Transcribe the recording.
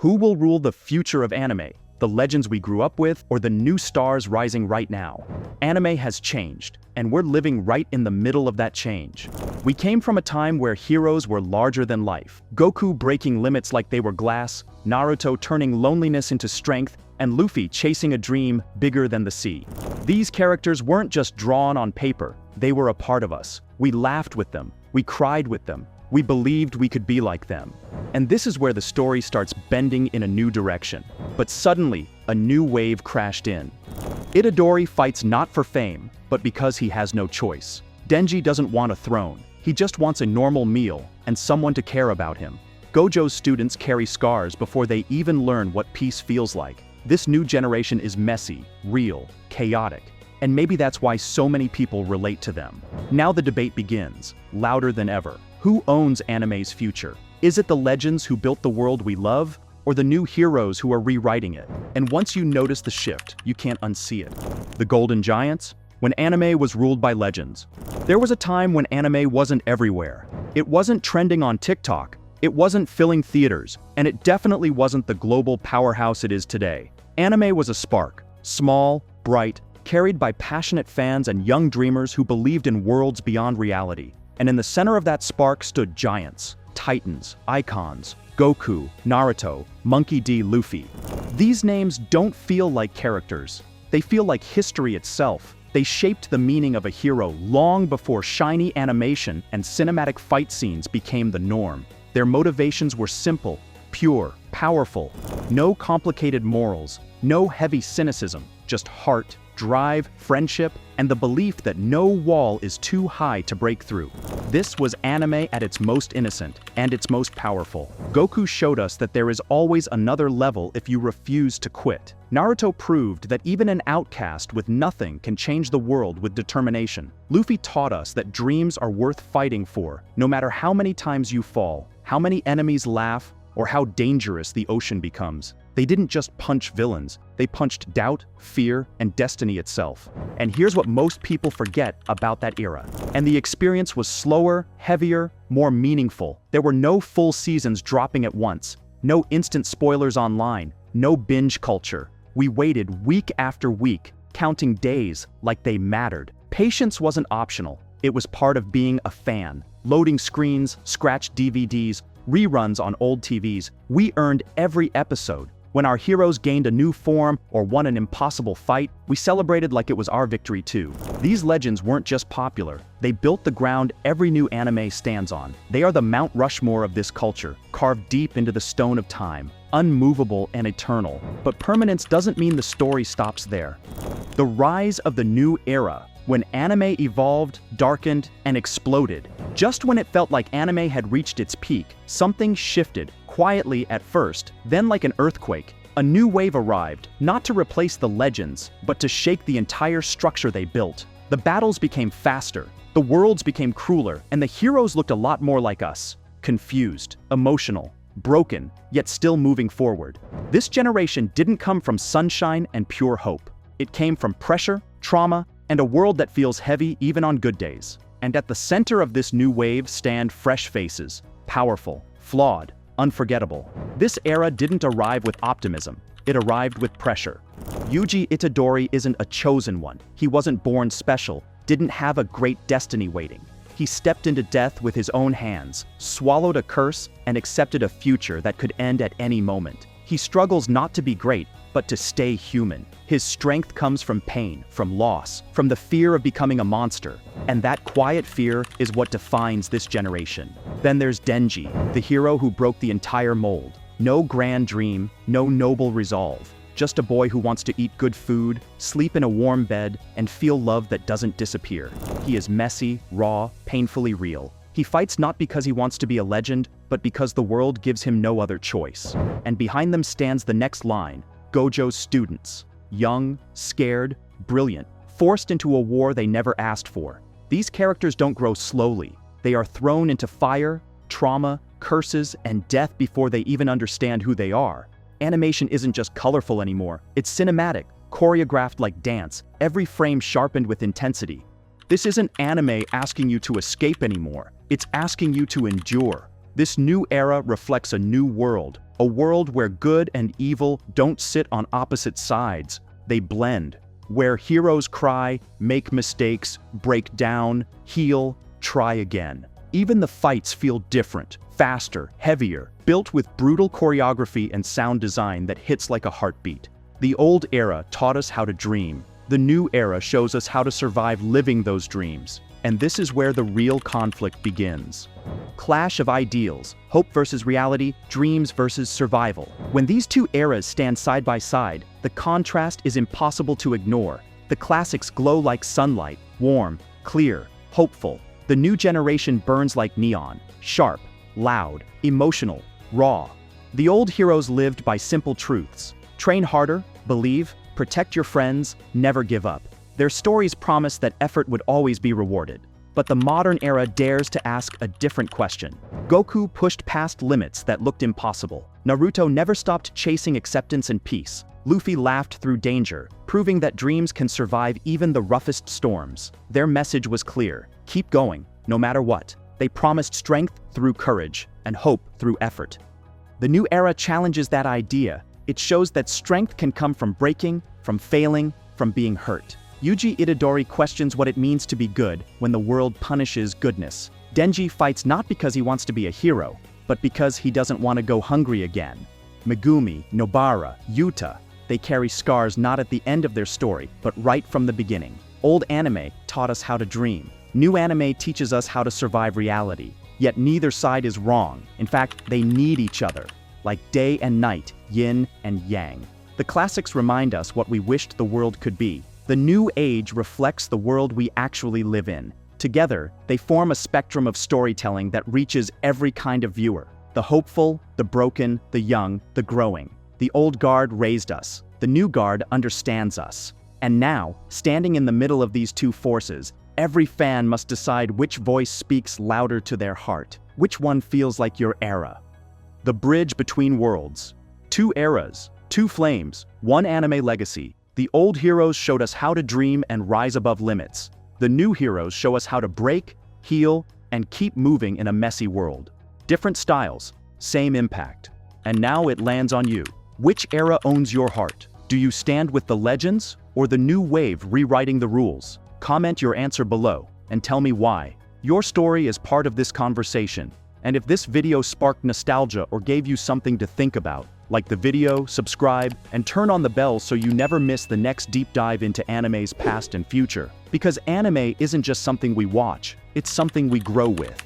Who will rule the future of anime? The legends we grew up with, or the new stars rising right now? Anime has changed, and we're living right in the middle of that change. We came from a time where heroes were larger than life. Goku breaking limits like they were glass, Naruto turning loneliness into strength, and Luffy chasing a dream bigger than the sea. These characters weren't just drawn on paper, they were a part of us. We laughed with them, we cried with them, we believed we could be like them. And this is where the story starts bending in a new direction. But suddenly, a new wave crashed in. Itadori fights not for fame, but because he has no choice. Denji doesn't want a throne, he just wants a normal meal and someone to care about him. Gojo's students carry scars before they even learn what peace feels like. This new generation is messy, real, chaotic, and maybe that's why so many people relate to them. Now the debate begins, louder than ever. Who owns anime's future? Is it the legends who built the world we love, or the new heroes who are rewriting it? And once you notice the shift, you can't unsee it. The Golden Giants? When anime was ruled by legends. There was a time when anime wasn't everywhere. It wasn't trending on TikTok, it wasn't filling theaters, and it definitely wasn't the global powerhouse it is today. Anime was a spark, small, bright, carried by passionate fans and young dreamers who believed in worlds beyond reality. And in the center of that spark stood giants, titans, icons, Goku, Naruto, Monkey D. Luffy. These names don't feel like characters. They feel like history itself. They shaped the meaning of a hero long before shiny animation and cinematic fight scenes became the norm. Their motivations were simple, pure, powerful. No complicated morals, no heavy cynicism, just heart, drive, friendship, and the belief that no wall is too high to break through. This was anime at its most innocent and its most powerful. Goku showed us that there is always another level if you refuse to quit. Naruto proved that even an outcast with nothing can change the world with determination. Luffy taught us that dreams are worth fighting for, no matter how many times you fall, how many enemies laugh, or how dangerous the ocean becomes. They didn't just punch villains, they punched doubt, fear, and destiny itself. And here's what most people forget about that era. And the experience was slower, heavier, more meaningful. There were no full seasons dropping at once, no instant spoilers online, no binge culture. We waited week after week, counting days like they mattered. Patience wasn't optional, it was part of being a fan. Loading screens, scratched DVDs, reruns on old TVs, we earned every episode. When our heroes gained a new form or won an impossible fight, we celebrated like it was our victory too. These legends weren't just popular, they built the ground every new anime stands on. They are the Mount Rushmore of this culture, carved deep into the stone of time, unmovable and eternal. But permanence doesn't mean the story stops there. The rise of the new era, when anime evolved, darkened, and exploded. Just when it felt like anime had reached its peak, something shifted, quietly at first, then like an earthquake. A new wave arrived, not to replace the legends, but to shake the entire structure they built. The battles became faster, the worlds became crueler, and the heroes looked a lot more like us. Confused, emotional, broken, yet still moving forward. This generation didn't come from sunshine and pure hope. It came from pressure, trauma, and a world that feels heavy even on good days. And at the center of this new wave stand fresh faces, powerful, flawed, unforgettable. This era didn't arrive with optimism, it arrived with pressure. Yuji Itadori isn't a chosen one. He wasn't born special, didn't have a great destiny waiting. He stepped into death with his own hands, swallowed a curse, and accepted a future that could end at any moment. He struggles not to be great, but to stay human. His strength comes from pain, from loss, from the fear of becoming a monster. And that quiet fear is what defines this generation. Then there's Denji, the hero who broke the entire mold. No grand dream, no noble resolve. Just a boy who wants to eat good food, sleep in a warm bed, and feel love that doesn't disappear. He is messy, raw, painfully real. He fights not because he wants to be a legend, but because the world gives him no other choice. And behind them stands the next line, Gojo's students. Young, scared, brilliant, forced into a war they never asked for. These characters don't grow slowly. They are thrown into fire, trauma, curses, and death before they even understand who they are. Animation isn't just colorful anymore, it's cinematic, choreographed like dance, every frame sharpened with intensity. This isn't anime asking you to escape anymore, it's asking you to endure. This new era reflects a new world, a world where good and evil don't sit on opposite sides, they blend, where heroes cry, make mistakes, break down, heal, try again. Even the fights feel different, faster, heavier, built with brutal choreography and sound design that hits like a heartbeat. The old era taught us how to dream. The new era shows us how to survive living those dreams. And this is where the real conflict begins. Clash of ideals, hope versus reality, dreams versus survival. When these two eras stand side by side, the contrast is impossible to ignore. The classics glow like sunlight, warm, clear, hopeful. The new generation burns like neon, sharp, loud, emotional, raw. The old heroes lived by simple truths. Train harder, believe, protect your friends, never give up. Their stories promise that effort would always be rewarded. But the modern era dares to ask a different question. Goku pushed past limits that looked impossible. Naruto never stopped chasing acceptance and peace. Luffy laughed through danger, proving that dreams can survive even the roughest storms. Their message was clear: keep going, no matter what. They promised strength through courage and hope through effort. The new era challenges that idea. It shows that strength can come from breaking, from failing, from being hurt. Yuji Itadori questions what it means to be good when the world punishes goodness. Denji fights not because he wants to be a hero, but because he doesn't want to go hungry again. Megumi, Nobara, Yuta, they carry scars not at the end of their story, but right from the beginning. Old anime taught us how to dream. New anime teaches us how to survive reality. Yet neither side is wrong. In fact, they need each other. Like day and night, yin and yang. The classics remind us what we wished the world could be. The new age reflects the world we actually live in. Together, they form a spectrum of storytelling that reaches every kind of viewer. The hopeful, the broken, the young, the growing. The old guard raised us. The new guard understands us. And now, standing in the middle of these two forces, every fan must decide which voice speaks louder to their heart. Which one feels like your era? The bridge between worlds. Two eras, two flames, one anime legacy. The old heroes showed us how to dream and rise above limits. The new heroes show us how to break, heal, and keep moving in a messy world. Different styles, same impact. And now it lands on you. Which era owns your heart? Do you stand with the legends or the new wave rewriting the rules? Comment your answer below and tell me why. Your story is part of this conversation. And if this video sparked nostalgia or gave you something to think about, like the video, subscribe, and turn on the bell so you never miss the next deep dive into anime's past and future. Because anime isn't just something we watch, it's something we grow with.